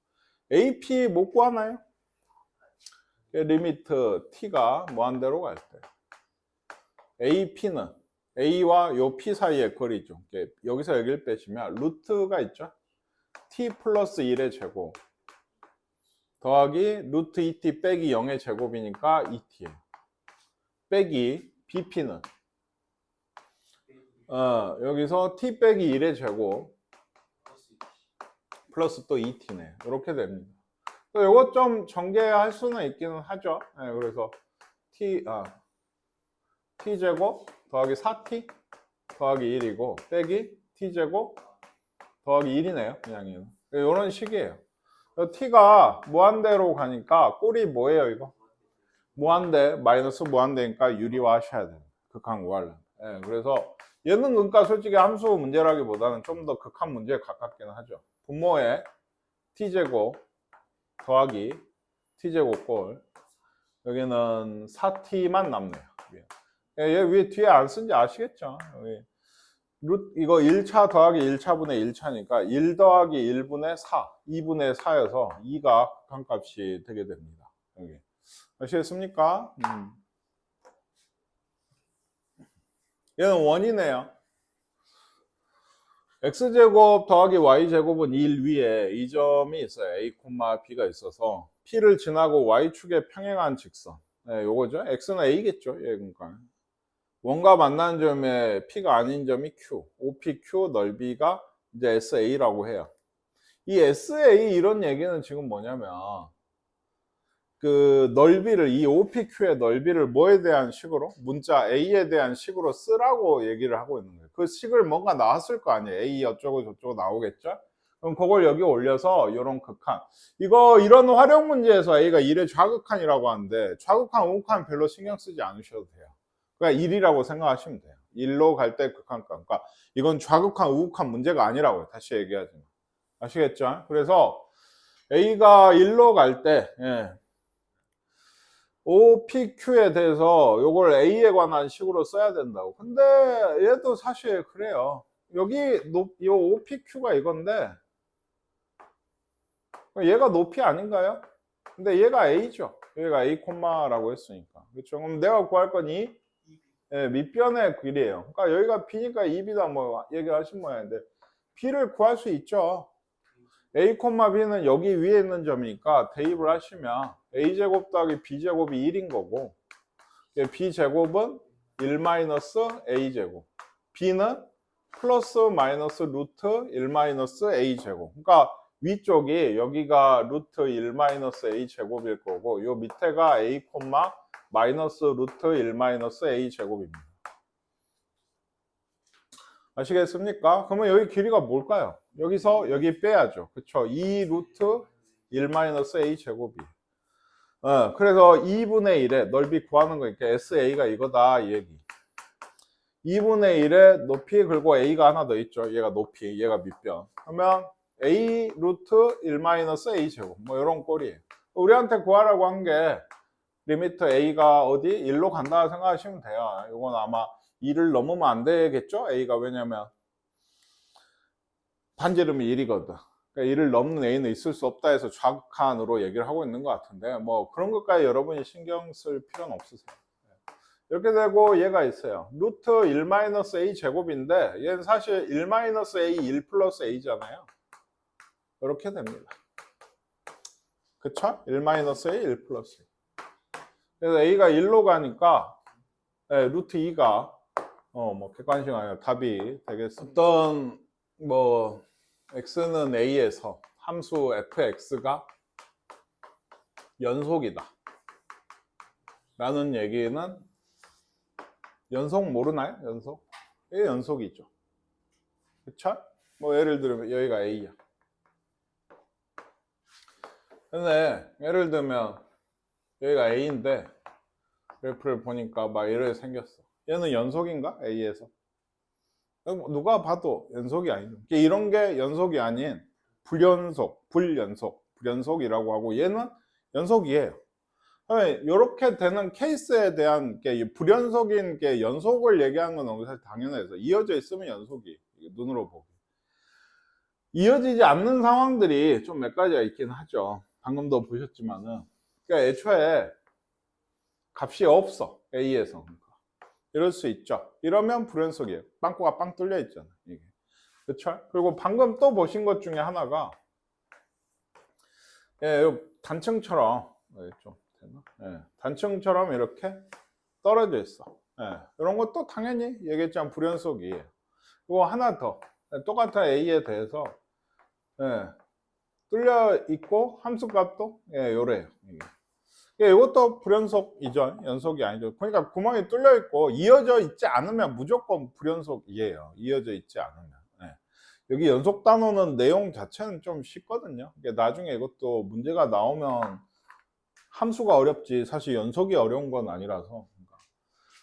Speaker 1: AP 못 구하나요? 리미트 t가 무한대로 갈 때 AP는 A와 요 P 사이의 거리죠. 여기서 여기를 빼시면 루트가 있죠. t 플러스 1의 제곱 더하기 루트 2t 빼기 0의 제곱이니까 2t예요. 빼기 BP는 여기서 t 빼기 1의 제곱 플러스 또 2t네. 이렇게 됩니다. 이것 좀 전개할 수는 있기는 하죠. 네, 그래서 t제곱 더하기 4t 더하기 1이고 빼기 t제곱 더하기 1이네요. 그냥 이런 식이에요. t가 무한대로 가니까 꼴이 뭐예요, 이거? 무한대, 마이너스 무한대니까 유리화 하셔야 돼요. 극한 구하려면. 네, 그래서 얘는 그러니까 솔직히 함수 문제라기보다는 좀 더 극한 문제에 가깝기는 하죠. 분모에 t제곱 더하기 t제곱 꼴, 여기는 4t만 남네요. 얘 위에 뒤에 안 쓴지 아시겠죠? 여기 이거 1차 더하기 1차분의 1차니까 1 더하기 1분의 4, 2분의 4여서 2가 극한값이 되게 됩니다. 여기 아시겠습니까? 얘는 원이네요. x제곱 더하기 y제곱은 1 위에 이 점이 있어요. a, b가 있어서 p를 지나고 y축에 평행한 직선. 네, 요거죠. x는 a겠죠. 예, 그러니까 원과 만나는 점에 p가 아닌 점이 q, OPQ 넓이가 이제 SA라고 해요. 이 SA 이런 얘기는 지금 뭐냐면 그 넓이를, 이 OPQ의 넓이를 뭐에 대한 식으로? 문자 A에 대한 식으로 쓰라고 얘기를 하고 있는 거예요. 그 식을 뭔가 나왔을 거 아니에요. A 어쩌고 저쩌고 나오겠죠? 그럼 그걸 여기 올려서 이런 극한, 이런 활용 문제에서 A가 1의 좌극한이라고 하는데 좌극한, 우극한 별로 신경 쓰지 않으셔도 돼요. 그러니까 1이라고 생각하시면 돼요. 1로 갈 때 극한값. 그러니까 이건 좌극한, 우극한 문제가 아니라고요. 다시 얘기하지만. 아시겠죠? 그래서 A가 1로 갈 때, OPQ에 대해서 요걸 A에 관한 식으로 써야 된다고. 근데 얘도 사실 그래요. 여기 이 OPQ가 이건데 얘가 높이 아닌가요? 근데 얘가 A죠. 얘가 A 콤마라고 했으니까. 그렇죠? 그럼 내가 구할 건 이 밑변의 길이에요. 그러니까 여기가 B니까 2B다 뭐 얘기하신 모양인데 B를 구할 수 있죠. A, B는 여기 위에 있는 점이니까 대입을 하시면 A제곱 더하기 B제곱이 1인 거고 B제곱은 1-A제곱 B는 플러스 마이너스 루트 1-A제곱 그러니까 위쪽이 여기가 루트 1-A제곱일 거고 요 밑에가 A, 마이너스 루트 1-A제곱입니다. 아시겠습니까? 그러면 여기 길이가 뭘까요? 여기서 여기 빼야죠. 그쵸? 2 루트 1-A 제곱이. 그래서 2분의 1의 넓이 구하는 거니까 SA가 이거다 이 얘기. 2분의 1의 높이 그리고 A가 하나 더 있죠. 얘가 높이, 얘가 밑변. 그러면 A 루트 1-A 제곱 뭐 이런 꼴이에요. 우리한테 구하라고 한 게 리미트 A가 어디? 1로 간다 생각하시면 돼요. 이건 아마 2를 넘으면 안 되겠죠? A가 왜냐면 반지름이 1이거든. 그러니까 1을 넘는 A는 있을 수 없다 해서 좌극한으로 얘기를 하고 있는 것 같은데 뭐 그런 것까지 여러분이 신경 쓸 필요는 없으세요. 이렇게 되고 얘가 있어요. 루트 1-A 제곱인데 얘는 사실 1-A 1 플러스 A잖아요. 이렇게 됩니다. 그쵸? 1-A 1 플러스 A. 그래서 A가 1로 가니까 루트 2가 뭐 객관식 아니라 답이 되겠습니다. 어떤 뭐 x는 a에서 함수 fx가 연속이다 라는 얘기는 연속 모르나요? 연속? 이게 연속이죠. 그쵸? 뭐 예를 들면 여기가 a야. 근데 예를 들면 여기가 a인데 그래프를 보니까 막 이렇게 생겼어. 얘는 연속인가? a에서? 누가 봐도 연속이 아니죠. 이런 게 연속이 아닌 불연속이라고 하고 얘는 연속이에요. 이렇게 되는 케이스에 대한 불연속인 게 연속을 얘기하는 건 사실 당연해서 이어져 있으면 연속이 눈으로 보기. 이어지지 않는 상황들이 좀 몇 가지가 있긴 하죠. 방금도 보셨지만은 그러니까 애초에 값이 없어 A에서. 이럴 수 있죠. 이러면 불연속이에요. 빵꾸가 빵 뚫려 있잖아요. 이게. 그렇죠? 그리고 방금 또 보신 것 중에 하나가 단층처럼 좀 되나? 단층처럼 이렇게 떨어져 있어. 이런 것도 당연히 얘기했지만 불연속이에요. 그리고 하나 더 똑같은 A에 대해서 뚫려 있고 함수값도 요래요. 이것도 불연속이죠. 연속이 아니죠. 그러니까 구멍이 뚫려 있고 이어져 있지 않으면 무조건 불연속이에요. 이어져 있지 않으면. 여기 연속 단어는 내용 자체는 좀 쉽거든요. 나중에 이것도 문제가 나오면 함수가 어렵지 사실 연속이 어려운 건 아니라서.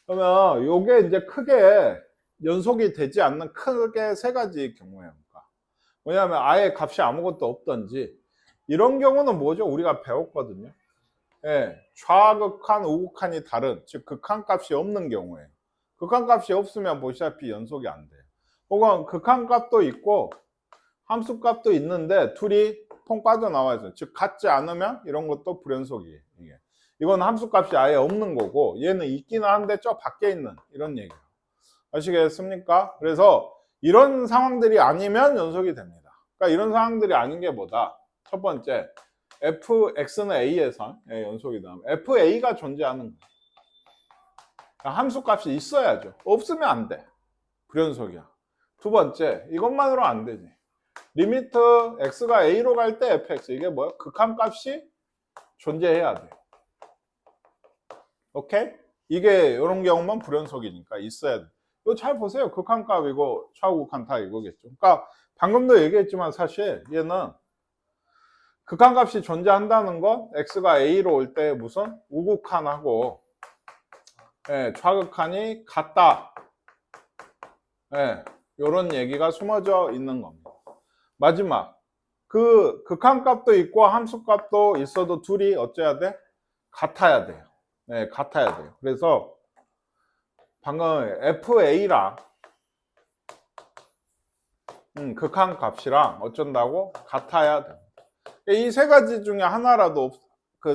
Speaker 1: 그러면 이게 이제 크게 연속이 되지 않는 크게 세 가지 경우예요. 왜냐하면 아예 값이 아무것도 없던지 이런 경우는 뭐죠? 우리가 배웠거든요. 좌극한, 우극한이 다른, 즉 극한값이 없는 경우에 극한값이 없으면 보시다시피 연속이 안 돼요. 혹은 극한값도 있고 함수값도 있는데 둘이 통 빠져나와 있어요. 즉 같지 않으면 이런 것도 불연속이에요. 이건 함수값이 아예 없는 거고 얘는 있기는 한데 저 밖에 있는 이런 얘기예요. 아시겠습니까? 그래서 이런 상황들이 아니면 연속이 됩니다. 그러니까 이런 상황들이 아닌 게 뭐다? 첫 번째 fx는 a에서 연속이다. fa가 존재하는 거예요. 그러니까 함수값이 있어야죠. 없으면 안 돼. 불연속이야. 두 번째, 이것만으로 안 되지. 리미트 x가 a로 갈 때 fx 이게 뭐야? 극한값이 존재해야 돼. 오케이? 이게 이런 경우만 불연속이니까 있어야 돼. 이거 잘 보세요. 극한값이고 좌우극한 다 이거겠죠. 그러니까 방금도 얘기했지만 사실 얘는 극한값이 존재한다는 건 x가 a로 올 때 무슨 우극한하고 좌극한이 같다. 이런 얘기가 숨어져 있는 겁니다. 마지막 그 극한값도 있고 함수값도 있어도 둘이 어째야 돼? 같아야 돼요. 네, 같아야 돼요. 그래서 방금 FA랑 극한값이랑 어쩐다고? 같아야 돼. 이 세 가지 중에 하나라도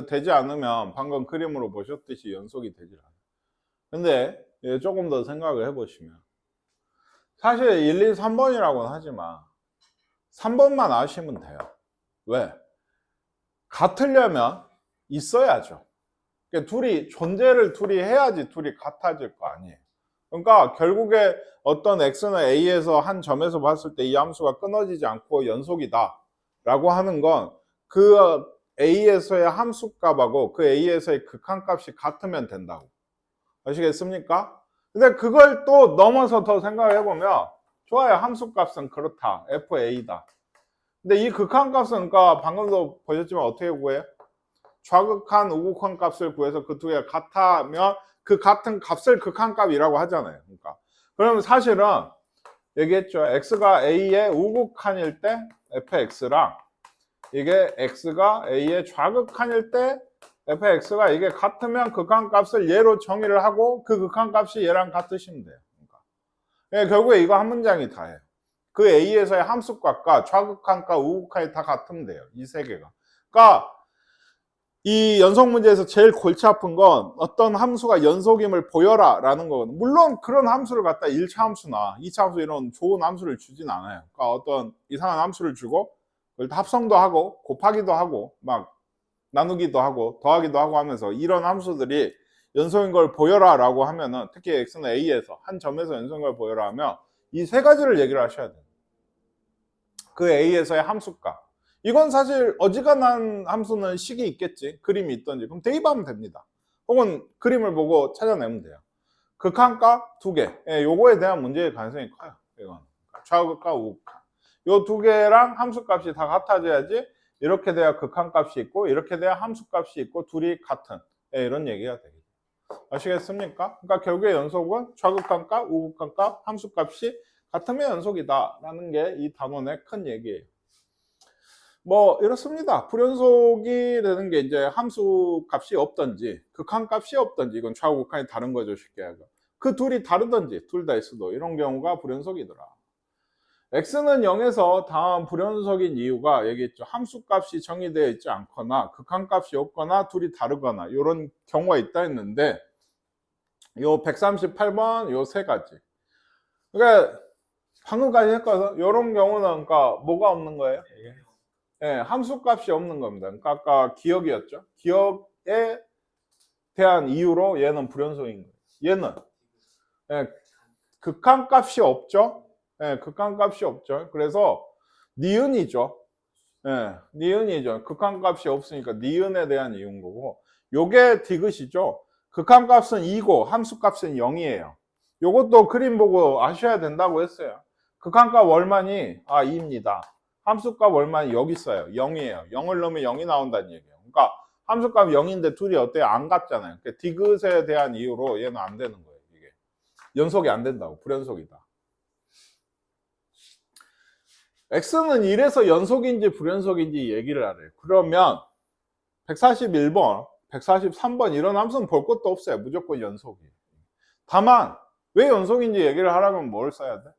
Speaker 1: 되지 않으면 방금 그림으로 보셨듯이 연속이 되질 않아요. 근데 조금 더 생각을 해보시면 사실 1, 2, 3번이라고는 하지만 3번만 아시면 돼요. 왜? 같으려면 있어야죠. 그러니까 존재를 둘이 해야지 둘이 같아질 거 아니에요. 그러니까 결국에 어떤 x는 a에서 한 점에서 봤을 때 이 함수가 끊어지지 않고 연속이다 라고 하는 건 그 a에서의 함수값하고 그 a에서의 극한값이 같으면 된다고. 아시겠습니까? 근데 그걸 또 넘어서 더 생각해 보면 좋아요. 함수값은 그렇다. FA다. 근데 이 극한값은 그러니까 방금도 보셨지만 어떻게 구해요? 좌극한, 우극한 값을 구해서 그 두 개가 같으면 그 같은 값을 극한값이라고 하잖아요. 그러니까 그러면 사실은 얘기했죠. x가 a의 우극한일 때 fx랑 이게 x가 a의 좌극한일 때 fx가 이게 같으면 극한값을 얘로 정의를 하고 그 극한값이 얘랑 같으시면 돼요. 그러니까 결국에 이거 한 문장이 다예요. 그 a에서의 함수값과 좌극한과 우극한이 다 같으면 돼요. 이 세 개가. 그러니까 이 연속 문제에서 제일 골치 아픈 건 어떤 함수가 연속임을 보여라 라는 거거든요. 물론 그런 함수를 갖다 1차 함수나 2차 함수 이런 좋은 함수를 주진 않아요. 그러니까 어떤 이상한 함수를 주고 그걸 합성도 하고 곱하기도 하고 막 나누기도 하고 더하기도 하고 하면서 이런 함수들이 연속인 걸 보여라 라고 하면은 특히 x는 a에서 한 점에서 연속인 걸 보여라 하면 이 세 가지를 얘기를 하셔야 돼요. 그 a에서의 함수값. 이건 사실 어지간한 함수는 식이 있겠지. 그림이 있던지. 그럼 대입하면 됩니다. 혹은 그림을 보고 찾아내면 돼요. 극한값 두 개. 요거에 대한 문제의 가능성이 커요. 이건. 좌극과 우극한. 요 두 개랑 함수값이 다 같아져야지 이렇게 돼야 극한값이 있고 이렇게 돼야 함수값이 있고 둘이 같은 이런 얘기가 되겠죠. 아시겠습니까? 그러니까 결국에 연속은 좌극한값, 우극한값, 함수값이 같으면 연속이다 라는 게 이 단원의 큰 얘기예요. 뭐 이렇습니다. 불연속이 되는 게 이제 함수 값이 없던지 극한 값이 없던지 이건 좌우극한이 다른 거죠. 쉽게 하고 그 둘이 다르던지 둘 다 있어도 이런 경우가 불연속이더라. x는 0에서 다음 불연속인 이유가 얘기했죠. 함수 값이 정의되어 있지 않거나 극한 값이 없거나 둘이 다르거나 이런 경우가 있다 했는데 요 138번 요 세 가지. 그러니까 방금까지 했거든. 이런 경우는 그러니까 뭐가 없는 거예요? 함수값이 없는 겁니다. 그러니까 아까 기억이었죠. 기억에 대한 이유로 얘는 불연속인 거예요. 얘는 극한값이 없죠. 극한값이 없죠. 그래서 니은이죠. 니은이죠. 극한값이 없으니까 니은에 대한 이유인 거고 요게 디귿이죠. 극한값은 2고 함수값은 0이에요. 요것도 그림 보고 아셔야 된다고 했어요. 극한값 얼마니? 2입니다. 함수값 얼마니? 여기 있어요. 0이에요. 0을 넣으면 0이 나온다는 얘기예요. 그러니까 함수값 0인데 둘이 어때요? 안 같잖아요. 그러니까 디귿에 대한 이유로 얘는 안 되는 거예요. 이게 연속이 안 된다고. 불연속이다. x는 1에서 연속인지 불연속인지 얘기를 하래요. 그러면 141번, 143번 이런 함수는 볼 것도 없어요. 무조건 연속이에요. 다만 왜 연속인지 얘기를 하려면 뭘 써야 돼?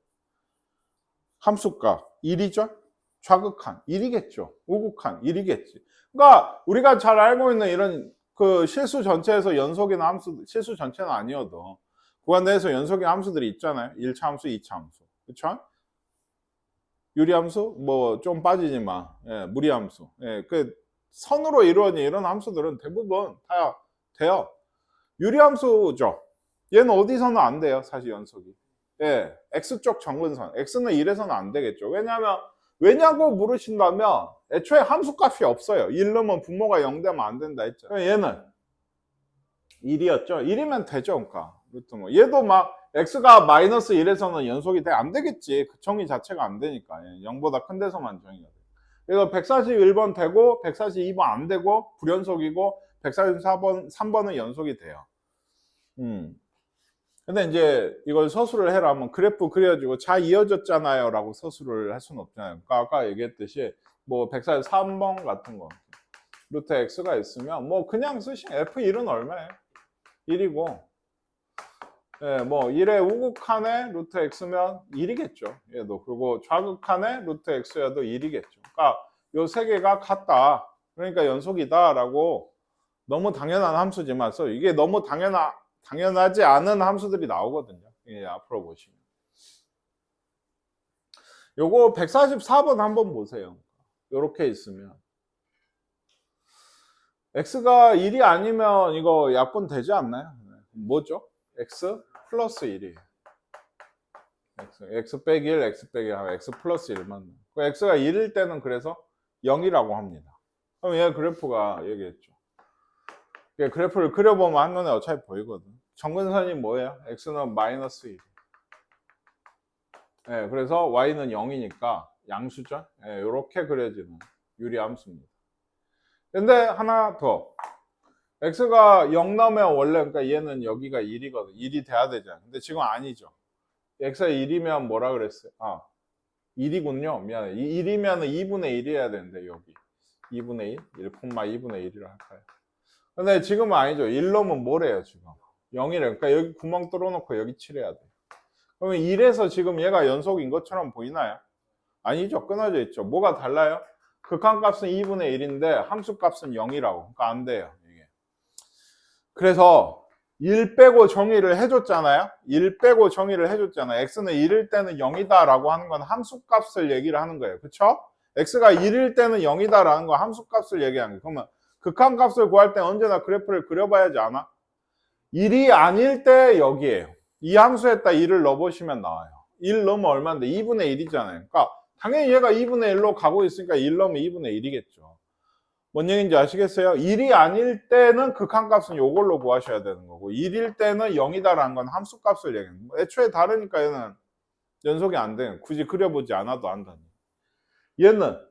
Speaker 1: 함수값 1이죠? 좌극한 1이겠죠. 우극한 1이겠지. 그러니까 우리가 잘 알고 있는 이런 그 실수 전체에서 연속인 함수, 실수 전체는 아니어도 구간 내에서 연속인 함수들이 있잖아요. 1차 함수, 2차 함수. 그렇죠? 유리함수 뭐 좀 빠지지만 무리함수. 그 선으로 이루어진 이런 함수들은 대부분 다 돼요. 유리함수죠. 얘는 어디서는 안 돼요. 사실 연속이. x쪽 정근선. x는 1에서는 안 되겠죠. 왜냐고 물으신다면 애초에 함수값이 없어요. 1 넣으면 분모가 0 되면 안 된다 했죠. 얘는 1이었죠. 1이면 되죠. 그러니까 뭐 얘도 막 x가 마이너스 1에서는 연속이 안 되겠지. 그 정의 자체가 안 되니까 0보다 큰 데서만 정의가 돼요. 그래서 141번 되고 142번 안 되고 불연속이고 144번 3번은 연속이 돼요. 근데 이제 이걸 서술을 해라 하면 그래프 그려지고 잘 이어졌잖아요 라고 서술을 할 수는 없잖아요. 그러니까 아까 얘기했듯이 뭐 143번 같은 거 루트 x가 있으면 뭐 그냥 쓰시면 f1은 얼마예요? 1이고 예, 뭐 1의 우극한에 루트 x면 1이겠죠. 얘도. 그리고 좌극한에 루트 x여도 1이겠죠. 그러니까 요 세 개가 같다. 그러니까 연속이다 라고 너무 당연한 함수지만 이게 너무 당연하지 않은 함수들이 나오거든요. 예, 앞으로 보시면. 요거 144번 한번 보세요. 요렇게 있으면 x가 1이 아니면 이거 약분 되지 않나요? 뭐죠? x 플러스 1이에요. x 빼기 1, x 빼기 1, x 플러스 1만. 그 x가 1일 때는 그래서 0이라고 합니다. 그럼 얘 그래프가 얘기했죠. 그래프를 그려보면 한눈에 어차피 보이거든. 정근선이 뭐예요? x는 마이너스 1. 네, 그래서 y는 0이니까 양수죠. 네, 이렇게 그려지는 유리함수입니다. 근데 하나 더. x가 0 나오면 원래 그러니까 얘는 여기가 1이거든. 1이 돼야 되잖아. 근데 지금 아니죠. x가 1이면 뭐라 그랬어요? 1이군요. 미안해. 1이면 2분의 1이어야 되는데 여기. 2분의 1? 1,2분의 1이라 할까요? 근데 지금은 아니죠. 1 넣으면 뭐래요, 지금? 0이래. 그러니까 여기 구멍 뚫어놓고 여기 칠해야 돼. 그러면 1에서 지금 얘가 연속인 것처럼 보이나요? 아니죠. 끊어져 있죠. 뭐가 달라요? 극한값은 2분의 1인데 함수값은 0이라고. 그러니까 안 돼요. 이게. 그래서 1 빼고 정의를 해줬잖아요. 1 빼고 정의를 해줬잖아요. x는 1일 때는 0이다 라고 하는 건 함수값을 얘기를 하는 거예요. 그쵸? x가 1일 때는 0이다 라는 건 함수값을 얘기하는 거예요. 그러면 극한값을 구할 때 언제나 그래프를 그려봐야지 않아? 1이 아닐 때 여기에요. 이 함수에다 1을 넣어보시면 나와요. 1 넣으면 얼마인데? 2분의 1이잖아요. 그러니까 당연히 얘가 2분의 1로 가고 있으니까 1 넣으면 2분의 1이겠죠. 뭔 얘기인지 아시겠어요? 1이 아닐 때는 극한값은 이걸로 구하셔야 되는 거고 1일 때는 0이다라는 건 함수값을 얘기하는 거예요. 애초에 다르니까 얘는 연속이 안 돼요. 굳이 그려보지 않아도 안다니. 얘는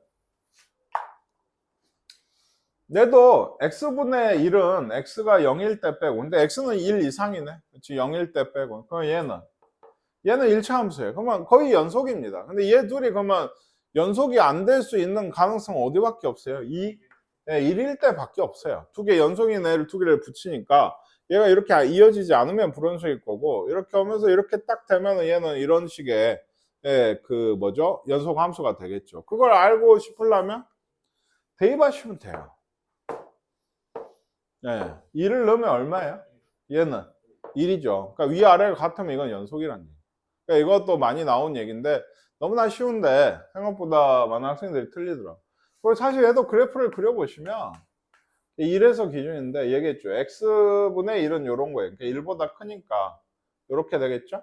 Speaker 1: 내도 x분의 1은 x가 0일 때 빼고 근데 x는 1 이상이네. 그렇지? 0일 때 빼고 그럼 얘는 1차 함수예요. 그러면 거의 연속입니다. 근데 얘 둘이 그러면 연속이 안 될 수 있는 가능성 어디밖에 없어요? 1일 때밖에 없어요. 두 개 연속인 애를 두 개를 붙이니까 얘가 이렇게 이어지지 않으면 불연속일 거고 이렇게 오면서 이렇게 딱 되면 얘는 이런 식의 그 뭐죠? 연속 함수가 되겠죠. 그걸 알고 싶으려면 대입하시면 돼요. 1을 넣으면 얼마예요? 얘는 1이죠. 그러니까 위아래가 같으면 이건 연속이라는 얘기예요. 그러니까 이것도 많이 나온 얘기인데 너무나 쉬운데 생각보다 많은 학생들이 틀리더라고요. 그리고 사실 얘도 그래프를 그려보시면 1에서 기준인데 얘기했죠. x분의 1은 이런 거예요. 그러니까 1보다 크니까 이렇게 되겠죠?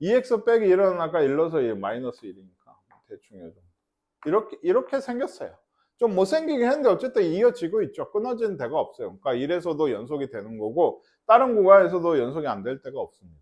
Speaker 1: 2x 빼기 1은 아까 1 넣어서 1 마이너스 1이니까 대충 이렇게 생겼어요. 좀 못생기긴 했는데 어쨌든 이어지고 있죠. 끊어지는 데가 없어요. 그러니까 1에서도 연속이 되는 거고 다른 구간에서도 연속이 안 될 때가 없습니다.